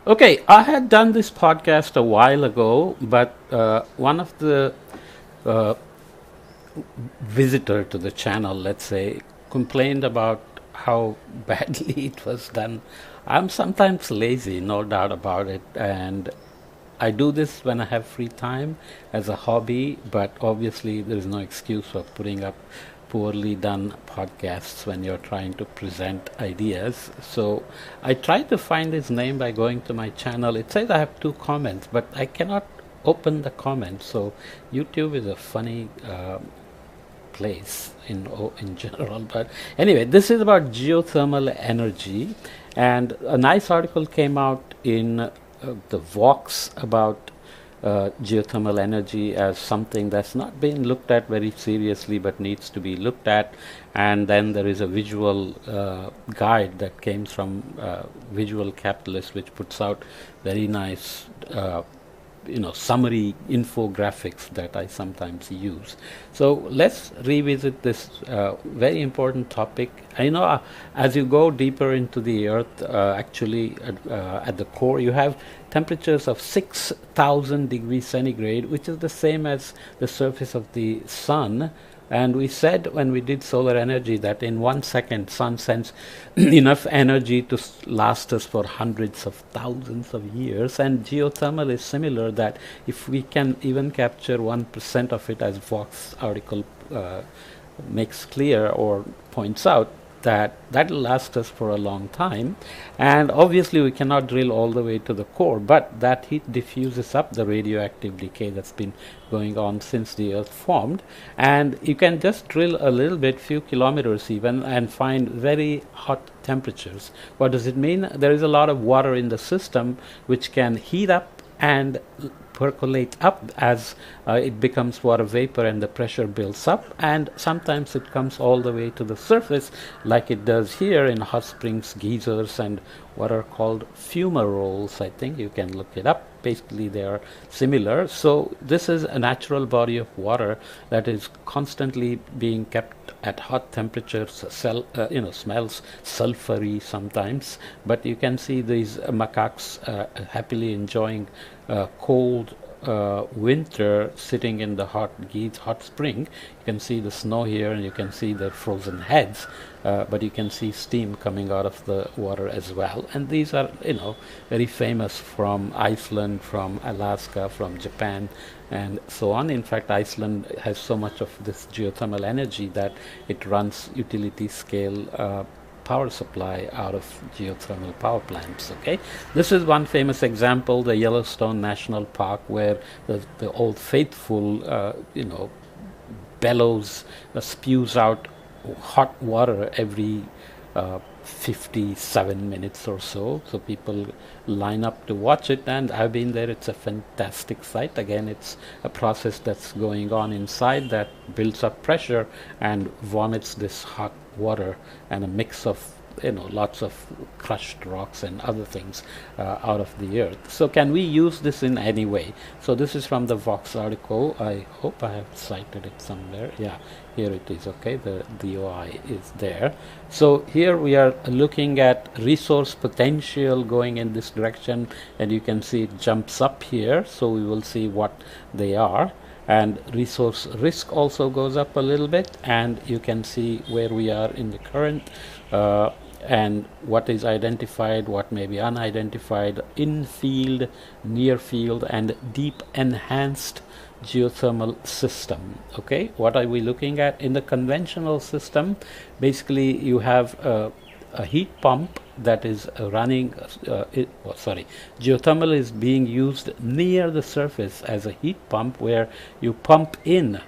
Okay, I had done this podcast a while ago, but one of the uh, visitor to the channel, let's say, complained about how badly it was done. I'm sometimes lazy, no doubt about it, and I do this when I have free time as a hobby, but obviously there is no excuse for putting up poorly done podcasts when you're trying to present ideas. So I tried to find his name by going to my channel. It says I have 2 comments, but I cannot open the comments. So YouTube is a funny place in general. But anyway, this is about geothermal energy, and a nice article came out in the Vox about geothermal energy as something that's not being looked at very seriously but needs to be looked at. And then there is a visual guide that came from Visual Capitalist, which puts out very nice summary infographics that I sometimes use. So let's revisit this very important topic. I know as you go deeper into the earth, actually at the core, you have temperatures of 6,000 degrees centigrade, which is the same as the surface of the sun. And we said when we did solar energy that in 1 second, sun sends enough energy to last us for hundreds of thousands of years. And geothermal is similar, that if we can even capture 1% of it, as Vox article makes clear or points out, that will last us for a long time. And obviously we cannot drill all the way to the core, but that heat diffuses up the radioactive decay that's been going on since the earth formed, and you can just drill a little bit, few kilometers even, and find very hot temperatures. What does it mean? There is a lot of water in the system which can heat up and percolate up as it becomes water vapor and the pressure builds up, and sometimes it comes all the way to the surface like it does here in hot springs, geysers, and what are called fumaroles. I think you can look it up. Basically they are similar. So this is a natural body of water that is constantly being kept at hot temperatures. Smells sulfury sometimes, but you can see these macaques happily enjoying cold winter, sitting in the hot spring. You can see the snow here, and you can see the frozen heads, but you can see steam coming out of the water as well. And these are, very famous from Iceland, from Alaska, from Japan, and so on. In fact, Iceland has so much of this geothermal energy that it runs utility scale power supply out of geothermal power plants. Okay, this is one famous example, the Yellowstone National Park, where the Old Faithful, bellows, spews out hot water every 57 minutes or so. So people line up to watch it, and I've been there. It's a fantastic sight. Again, it's a process that's going on inside that builds up pressure and vomits this hot water and a mix of lots of crushed rocks and other things out of the earth. So can we use this in any way? So this is from the Vox article. I hope I have cited it somewhere. Yeah, here it is. Okay, the DOI is there. So here we are looking at resource potential going in this direction, and you can see it jumps up here. So we will see what they are. And resource risk also goes up a little bit, and you can see where we are in the current and what is identified, what may be unidentified, in field, near field, and deep enhanced geothermal system. Okay, what are we looking at? In the conventional system, basically you have a heat pump that is running. Geothermal is being used near the surface as a heat pump, where you pump in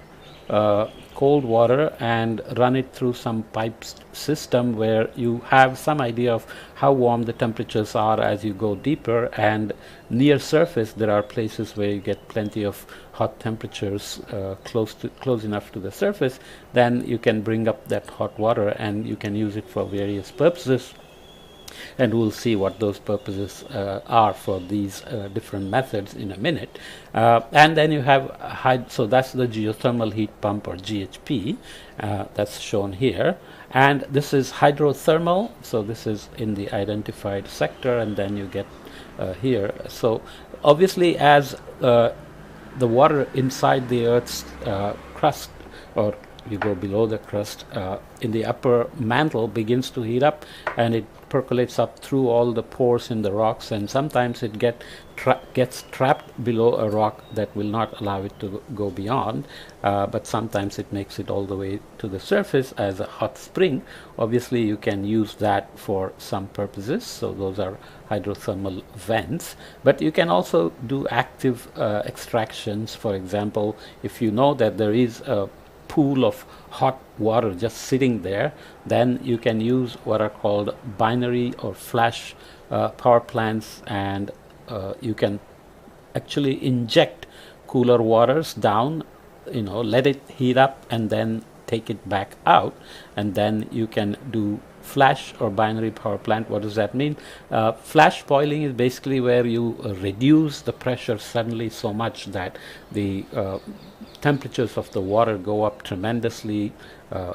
cold water and run it through some pipe system, where you have some idea of how warm the temperatures are as you go deeper, and near surface there are places where you get plenty of hot temperatures close enough to the surface. Then you can bring up that hot water and you can use it for various purposes, and we'll see what those purposes are for these different methods in a minute. And then you have so that's the geothermal heat pump, or GHP, that's shown here. And this is hydrothermal, so this is in the identified sector, and then you get here. So obviously, as the water inside the Earth's crust, or you go below the crust, in the upper mantle begins to heat up, and it percolates up through all the pores in the rocks, and sometimes it gets trapped below a rock that will not allow it to go beyond, but sometimes it makes it all the way to the surface as a hot spring. Obviously, you can use that for some purposes, so those are hydrothermal vents, but you can also do active extractions. For example, if you know that there is a pool of hot water just sitting there, then you can use what are called binary or flash power plants, and you can actually inject cooler waters down, let it heat up and then take it back out, and then you can do flash or binary power plant. What does that mean? Flash boiling is basically where you reduce the pressure suddenly so much that the temperatures of the water go up tremendously.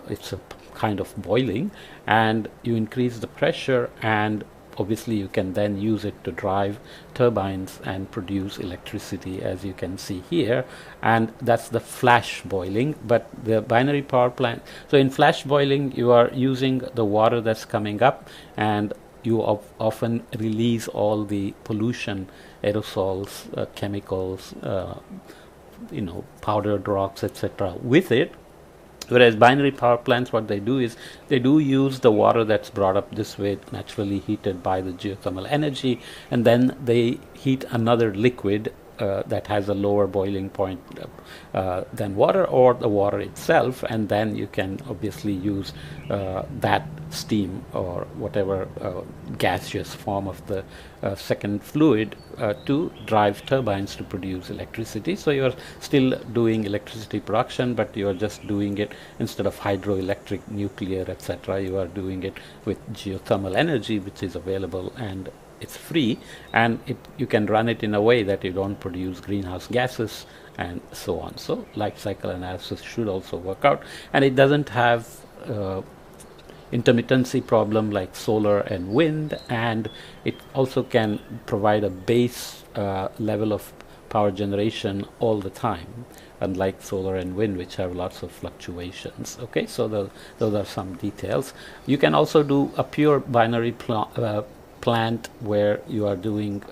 It's a kind of boiling, and you increase the pressure, and obviously you can then use it to drive turbines and produce electricity, as you can see here, and that's the flash boiling. But the binary power plant, so in flash boiling you are using the water that's coming up, and you often release all the pollution, aerosols, chemicals, powdered rocks, etc. with it. Whereas binary power plants, what they do is they do use the water that's brought up this way, naturally heated by the geothermal energy, and then they heat another liquid that has a lower boiling point than water, or the water itself, and then you can obviously use that steam or whatever gaseous form of the second fluid to drive turbines to produce electricity. So you are still doing electricity production, but you are just doing it instead of hydroelectric, nuclear, etc. You are doing it with geothermal energy, which is available and it's free, and you can run it in a way that you don't produce greenhouse gases and so on. So life cycle analysis should also work out, and it doesn't have intermittency problem like solar and wind, and it also can provide a base level of power generation all the time, unlike solar and wind, which have lots of fluctuations. Okay, so those are some details. You can also do a pure binary plant where you are doing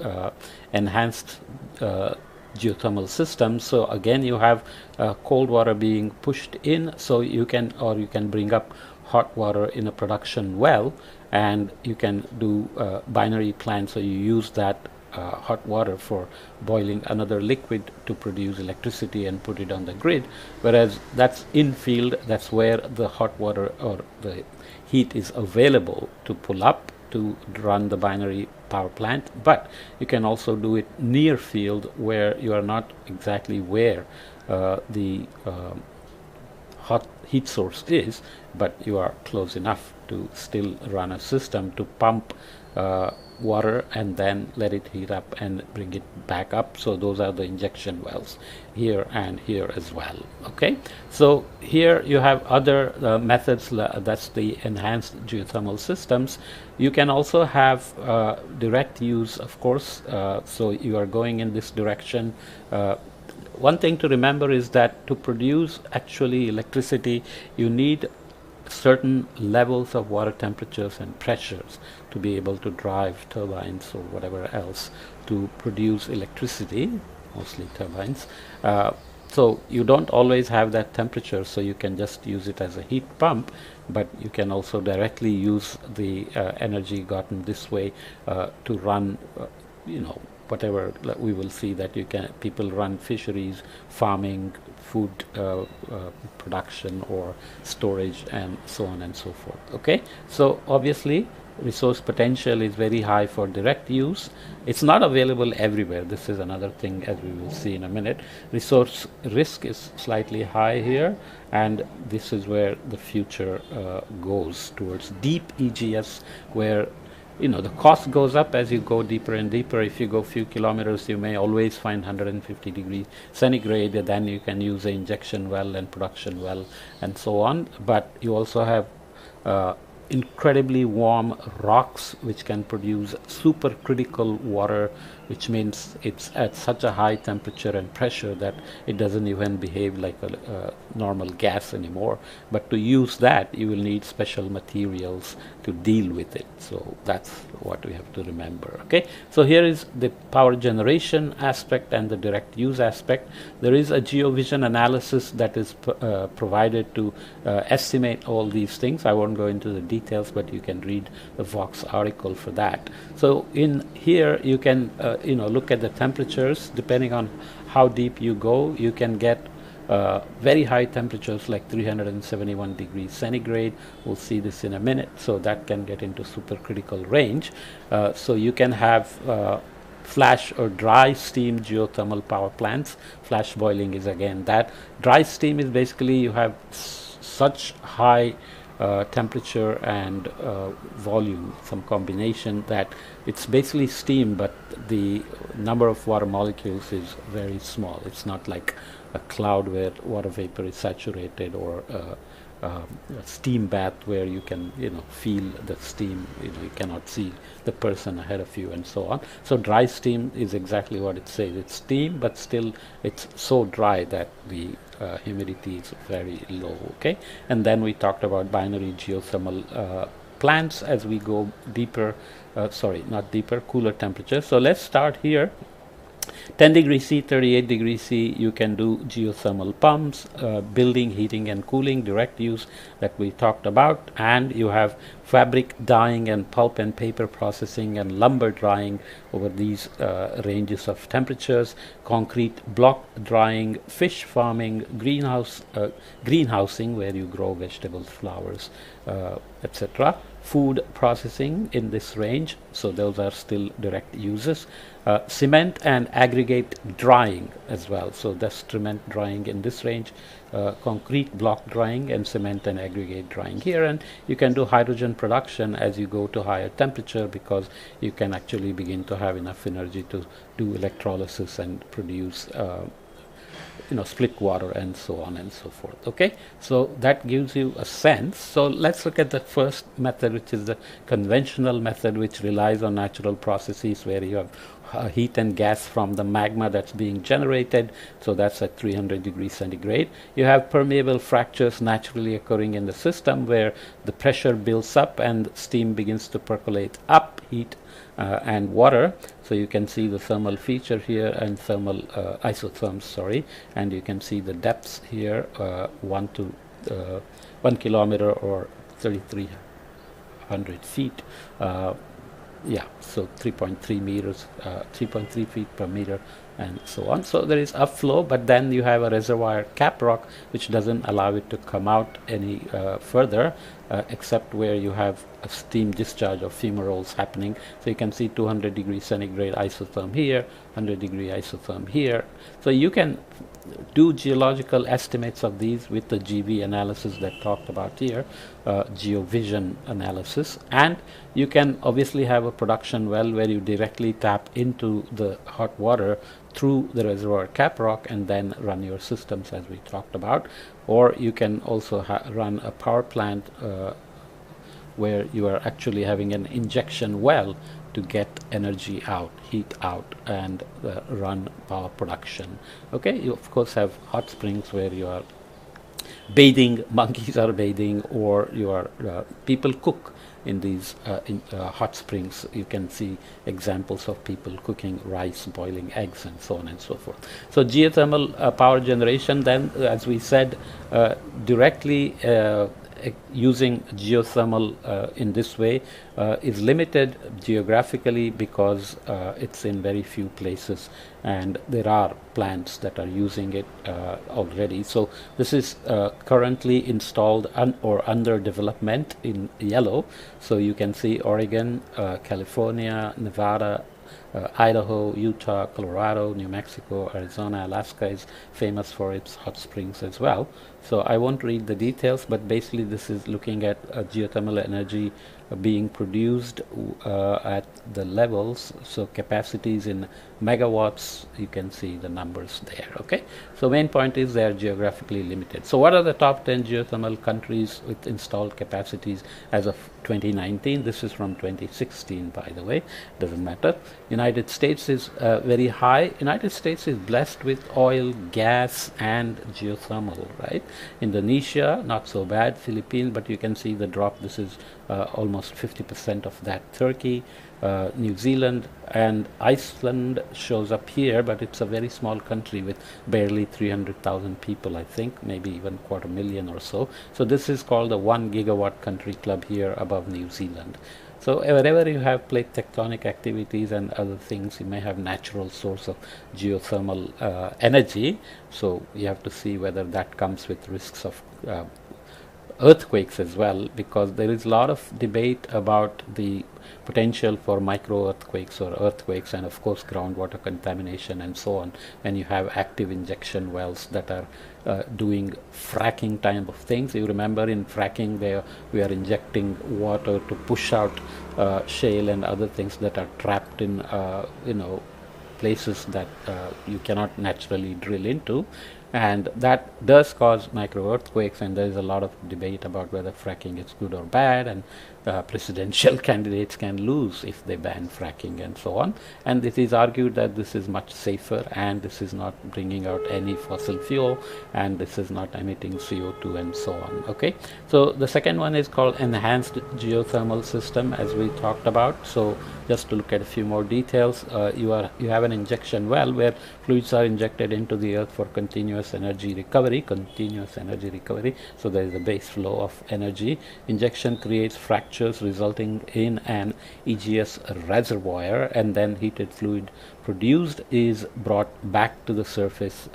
enhanced geothermal systems. So again, you have cold water being pushed in, so you can bring up hot water in a production well, and you can do binary plant, so you use that hot water for boiling another liquid to produce electricity and put it on the grid. Whereas that's in field, that's where the hot water or the heat is available to pull up to run the binary power plant. But you can also do it near field, where you are not exactly where the hot heat source is, but you are close enough to still run a system to pump water and then let it heat up and bring it back up. So those are the injection wells here and here as well. Okay, so here you have other methods, that's the enhanced geothermal systems. You can also have direct use, of course, so you are going in this direction. One thing to remember is that to produce actually electricity, you need certain levels of water temperatures and pressures to be able to drive turbines or whatever else to produce electricity, mostly turbines. So you don't always have that temperature, so you can just use it as a heat pump, but you can also directly use the energy gotten this way to run whatever. We will see that people run fisheries, farming, food production, or storage, and so on and so forth. Okay, so obviously resource potential is very high for direct use. It's not available everywhere. This is another thing, as we will see in a minute. Resource risk is slightly high here, and this is where the future goes towards deep EGS, where the cost goes up as you go deeper and deeper. If you go a few kilometers, you may always find 150 degrees centigrade, and then you can use an injection well and production well and so on. But you also have incredibly warm rocks which can produce supercritical water, which means it's at such a high temperature and pressure that it doesn't even behave like a normal gas anymore. But to use that, you will need special materials to deal with it. So that's what we have to remember. Okay, so here is the power generation aspect and the direct use aspect. There is a geovision analysis that is provided to estimate all these things. I won't go into the details, but you can read the Vox article for that. So in here you can look at the temperatures. Depending on how deep you go, you can get very high temperatures like 371 degrees centigrade. We'll see this in a minute. So that can get into supercritical range. So you can have flash or dry steam geothermal power plants. Flash boiling is again that. Dry steam is basically you have such high temperature and volume, some combination, that it's basically steam, but the number of water molecules is very small. It's not like a cloud where water vapor is saturated, or a steam bath where you can feel the steam. You cannot see the person ahead of you and so on. So dry steam is exactly what it says. It's steam, but still it's so dry that the humidity is very low. Okay, and then we talked about binary geothermal plants as we go deeper. Sorry, not deeper, cooler temperatures. So let's start here. 10 degrees C, 38 degrees C, you can do geothermal pumps, building, heating and cooling, direct use that we talked about, and you have fabric dyeing and pulp and paper processing and lumber drying over these ranges of temperatures, concrete block drying, fish farming, greenhousing where you grow vegetables, flowers, etc. Food processing in this range, so those are still direct uses. Cement and aggregate drying as well, so that's cement drying in this range, concrete block drying and cement and aggregate drying here. And you can do hydrogen production as you go to higher temperature, because you can actually begin to have enough energy to do electrolysis and produce split water and so on and so forth. Okay, so that gives you a sense. So let's look at the first method, which is the conventional method, which relies on natural processes where you have heat and gas from the magma that's being generated. So that's at 300 degrees centigrade. You have permeable fractures naturally occurring in the system where the pressure builds up and steam begins to percolate up, heat and water. So you can see the thermal feature here and thermal isotherms, sorry, and you can see the depths here, 1 kilometer or 3,300 feet. Yeah, so 3.3 meters, 3.3 feet per meter, and so on. So there is upflow, but then you have a reservoir cap rock which doesn't allow it to come out any further, except where you have a steam discharge of fumaroles happening. So you can see 200 degrees centigrade isotherm here, 100 degree isotherm here. So you can do geological estimates of these with the GV analysis that talked about here, geovision analysis, and you can obviously have a production well where you directly tap into the hot water through the reservoir cap rock and then run your systems as we talked about. Or you can also run a power plant where you are actually having an injection well to get energy out, heat out, and run power production. Okay, you of course have hot springs where you are bathing, monkeys are bathing, or you are people cook in these hot springs. You can see examples of people cooking rice, boiling eggs, and so on and so forth. So geothermal power generation then, as we said, directly using geothermal in this way is limited geographically because it's in very few places, and there are plants that are using it already. So this is currently installed or under development in yellow. So you can see Oregon, California, Nevada, Idaho, Utah, Colorado, New Mexico, Arizona, Alaska is famous for its hot springs as well. So I won't read the details, but basically this is looking at geothermal energy being produced at the levels, so capacities in megawatts. You can see the numbers there. Okay, so main point is they are geographically limited. So what are the top 10 geothermal countries with installed capacities as of 2019? This is from 2016, by the way, doesn't matter. United States is very high. United States is blessed with oil, gas and geothermal, right? Indonesia, not so bad. Philippines, but you can see the drop. This is almost 50% of that. Turkey, New Zealand and Iceland shows up here, but it's a very small country with barely 300,000 people, I think, maybe even 250,000 or so. So this is called the 1 gigawatt country club here above New Zealand. So wherever you have plate tectonic activities and other things, you may have natural source of geothermal energy. So you have to see whether that comes with risks of earthquakes as well, because there is a lot of debate about the potential for micro earthquakes or earthquakes, and of course groundwater contamination and so on, when you have active injection wells that are doing fracking type of things. You remember in fracking there we are injecting water to push out shale and other things that are trapped in places that you cannot naturally drill into, and that does cause micro earthquakes, and there is a lot of debate about whether fracking is good or bad, and presidential candidates can lose if they ban fracking and so on. And it is argued that this is much safer, and this is not bringing out any fossil fuel, and this is not emitting CO2 and so on. Okay, so the second one is called enhanced geothermal system, as we talked about. So just to look at a few more details, you have an injection well where fluids are injected into the earth for continuous energy recovery. So there is a base flow of energy. Injection creates fractures resulting in an EGS reservoir, and then heated fluid produced is brought back to the surface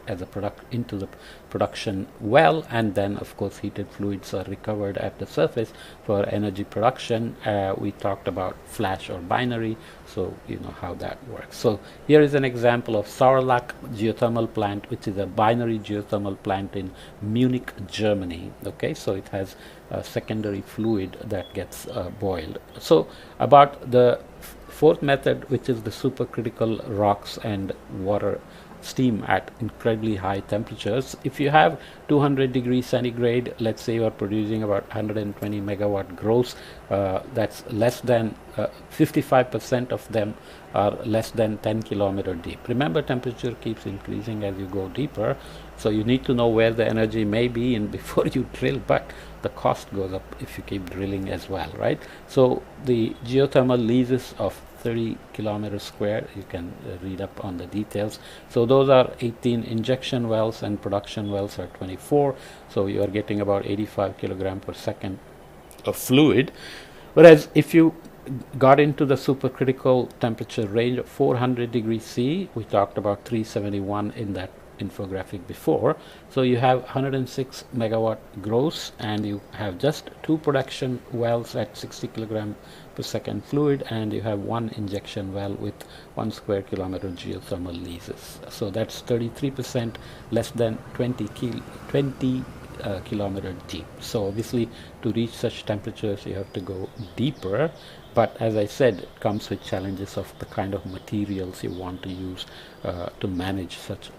as a product into the production well, and then of course heated fluids are recovered at the surface for energy production. We talked about flash or binary, so you know how that works. So here is an example of Saarlach geothermal plant, which is a binary geothermal plant in Munich, Germany. Okay, so it has a secondary fluid that gets boiled. So about the fourth method, which is the supercritical rocks and water steam at incredibly high temperatures. If you have 200 degrees centigrade, let's say you are producing about 120 megawatt gross, that's less than 55% of them are less than 10 kilometer deep. Remember, temperature keeps increasing as you go deeper, so you need to know where the energy may be in before you drill, but the cost goes up if you keep drilling as well, right? So the geothermal leases of 30 kilometers square, you can read up on the details. So those are 18 injection wells, and production wells are 24, so you are getting about 85 kilogram per second of fluid. Whereas if you got into the supercritical temperature range of 400 degrees C, we talked about 371 in that infographic before, so you have 106 megawatt gross, and you have just 2 production wells at 60 kilogram per second fluid, and you have 1 injection well with 1 square kilometer geothermal leases. So that's 33% less than 20 kilometer deep. So obviously to reach such temperatures you have to go deeper, but as I said, it comes with challenges of the kind of materials you want to use to manage such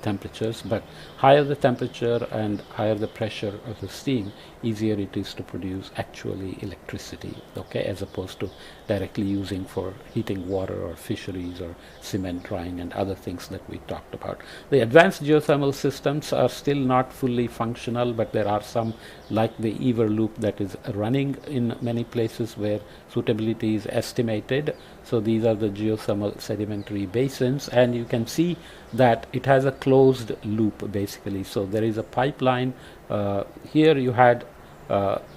temperatures. But higher the temperature and higher the pressure of the steam, easier it is to produce actually electricity, okay, as opposed to directly using for heating water or fisheries or cement drying and other things that we talked about. The advanced geothermal systems are still not fully functional, but there are some, like the Ever loop, that is running in many places where suitability is estimated. So these are the geothermal sedimentary basins, and you can see that it has a closed loop basically. So there is a pipeline. Here you had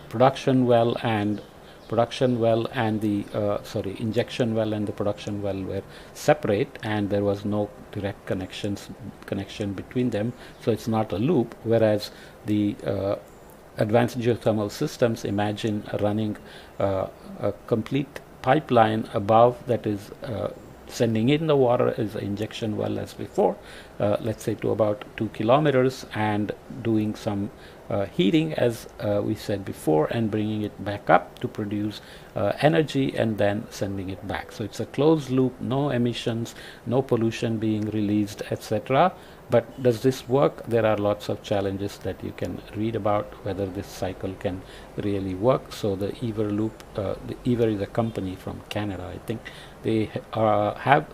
production well and the injection well and the production well were separate, and there was no direct connection between them, so it's not a loop. Whereas the advanced geothermal systems, imagine running a complete pipeline above that is sending in the water is an injection well as before, let's say to about 2 kilometers, and doing some heating as we said before, and bringing it back up to produce energy, and then sending it back. So it's a closed loop, no emissions, no pollution being released, etc. But does this work? There are lots of challenges that you can read about whether this cycle can really work. So the Ever loop, the Ever is a company from Canada, I think. They have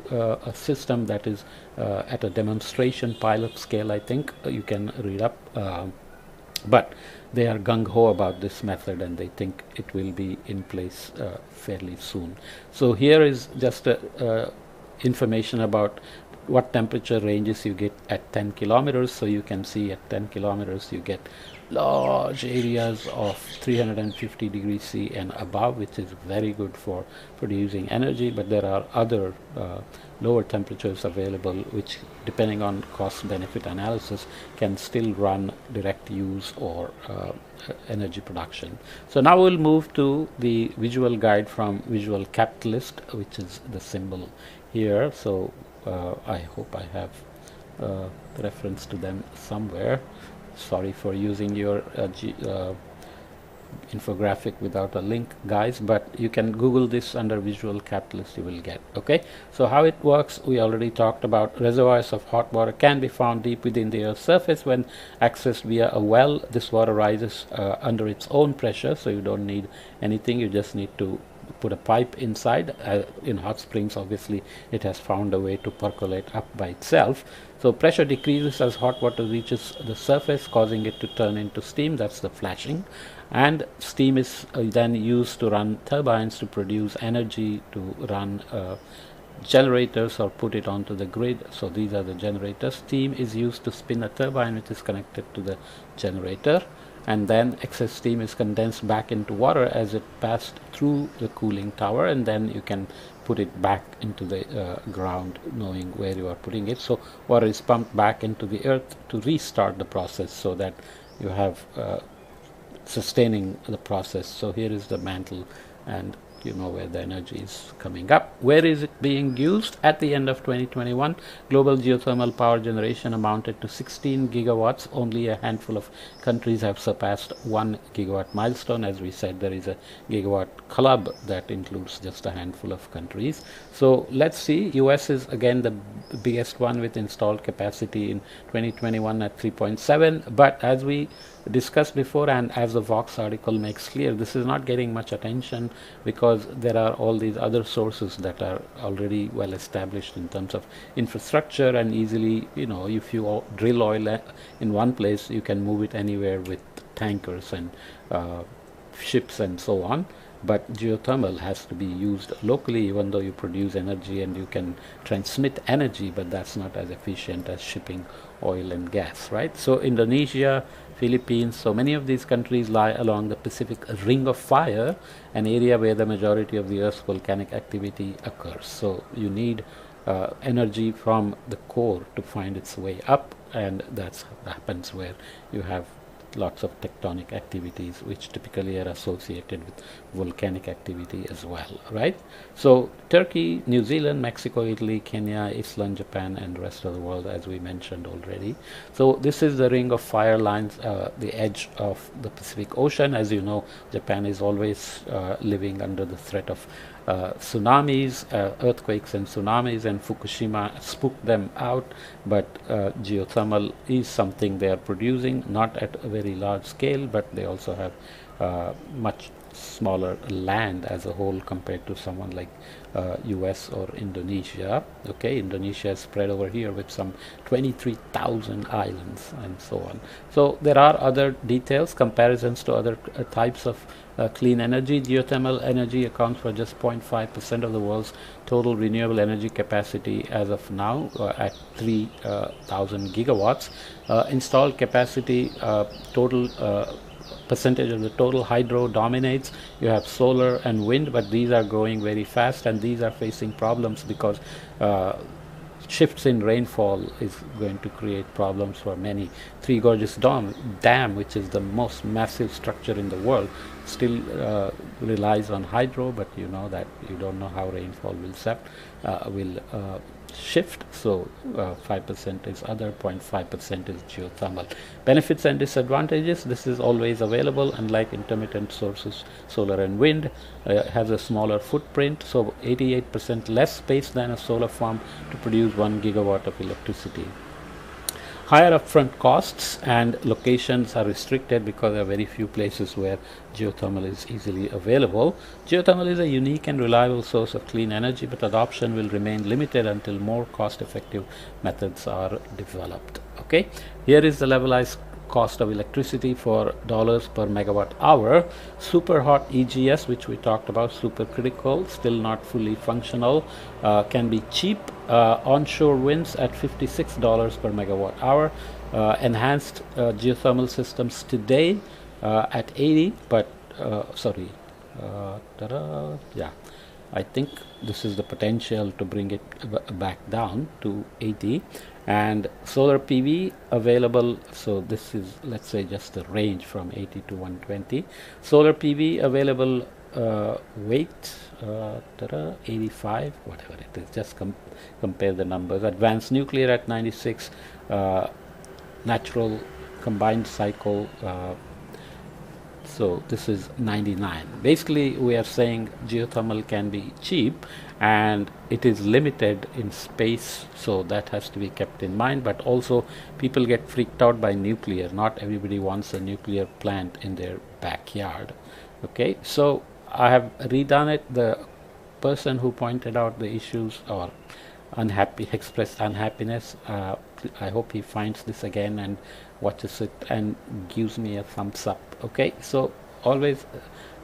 a system that is at a demonstration pilot scale, I think. You can read up. But they are gung-ho about this method, and they think it will be in place fairly soon. So here is just information about what temperature ranges you get at 10 kilometers. So you can see at 10 kilometers you get large areas of 350 degrees C and above, which is very good for producing energy. But there are other lower temperatures available, which depending on cost benefit analysis can still run direct use or energy production. So now we'll move to the visual guide from Visual Capitalist, which is the symbol here. So I hope I have reference to them somewhere. Sorry for using your infographic without a link, guys, but you can Google this under Visual Capitalist, you will get. Okay, so how it works, we already talked about. Reservoirs of hot water can be found deep within the Earth's surface. When accessed via a well, this water rises under its own pressure, so you don't need anything, you just need to put a pipe inside. In hot springs, obviously it has found a way to percolate up by itself. So pressure decreases as hot water reaches the surface, causing it to turn into steam. That's the flashing. And steam is then used to run turbines to produce energy, to run generators or put it onto the grid. So these are the generators. Steam is used to spin a turbine which is connected to the generator, and then excess steam is condensed back into water as it passed through the cooling tower, and then you can put it back into the ground, knowing where you are putting it. So water is pumped back into the earth to restart the process, so that you have sustaining the process. So here is the mantle, and you know where the energy is coming up. Where is it being used? At the end of 2021, global geothermal power generation amounted to 16 gigawatts. Only a handful of countries have surpassed 1 gigawatt milestone. As we said, there is a gigawatt club that includes just a handful of countries. So let's see, US is again the biggest one with installed capacity in 2021 at 3.7, but as we discussed before, and as the Vox article makes clear, this is not getting much attention because there are all these other sources that are already well established in terms of infrastructure, and easily, you know, if you drill oil in one place, you can move it anywhere with tankers and ships and so on. But geothermal has to be used locally, even though you produce energy and you can transmit energy, but that's not as efficient as shipping oil and gas, right? So Indonesia, Philippines, so many of these countries lie along the Pacific Ring of Fire, an area where the majority of the Earth's volcanic activity occurs. So you need energy from the core to find its way up, and that happens where you have lots of tectonic activities which typically are associated with volcanic activity as well, right? So Turkey, New Zealand, Mexico, Italy, Kenya, Iceland, Japan, and the rest of the world, as we mentioned already. So this is the ring of fire lines, the edge of the Pacific Ocean. As you know, Japan is always living under the threat of tsunamis, earthquakes and tsunamis, and Fukushima spooked them out. But geothermal is something they are producing, not at a very large scale, but they also have much smaller land as a whole compared to someone like US or Indonesia. Okay, Indonesia is spread over here with some 23,000 islands and so on. So there are other details, comparisons to other types of clean energy. Geothermal energy accounts for just 0.5% of the world's total renewable energy capacity as of now, at 3,000 gigawatts. Installed capacity, total percentage of the total hydro dominates. You have solar and wind, but these are growing very fast, and these are facing problems because shifts in rainfall is going to create problems for many. Three Gorges Dam, which is the most massive structure in the world, still relies on hydro, but you know that you don't know how rainfall will shift. So 5% is other, 0.5% is geothermal. Benefits and disadvantages: this is always available, unlike intermittent sources, solar and wind. Has a smaller footprint, so 88% less space than a solar farm to produce 1 gigawatt of electricity. Higher upfront costs and locations are restricted because there are very few places where geothermal is easily available. Geothermal is a unique and reliable source of clean energy, but adoption will remain limited until more cost-effective methods are developed. Okay, here is the levelized cost of electricity for dollars per megawatt hour. Super hot EGS, which we talked about, super critical, still not fully functional, can be cheap. Onshore winds at $56 per megawatt hour. Enhanced geothermal systems today at 80, but yeah, I think this is the potential to bring it back down to 80. And solar PV available, so this is, let's say, just the range from 80 to 120. Solar PV available weight 85, whatever it is, just compare the numbers. Advanced nuclear at 96, natural combined cycle, so this is 99. Basically we are saying geothermal can be cheap and it is limited in space, so that has to be kept in mind. But also people get freaked out by nuclear. Not everybody wants a nuclear plant in their backyard. Okay, so I have redone it. The person who pointed out the issues or expressed unhappiness, I hope he finds this again and watches it and gives me a thumbs up. Okay, so always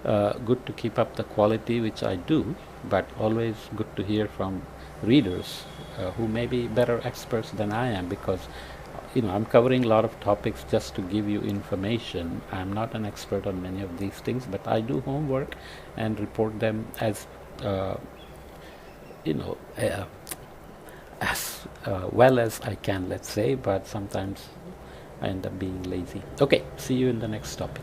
good to keep up the quality, which I do, but always good to hear from readers who may be better experts than I am, because I'm covering a lot of topics just to give you information. I'm not an expert on many of these things, but I do homework and report them as well as I can, let's say, but sometimes I end up being lazy. Okay, see you in the next topic.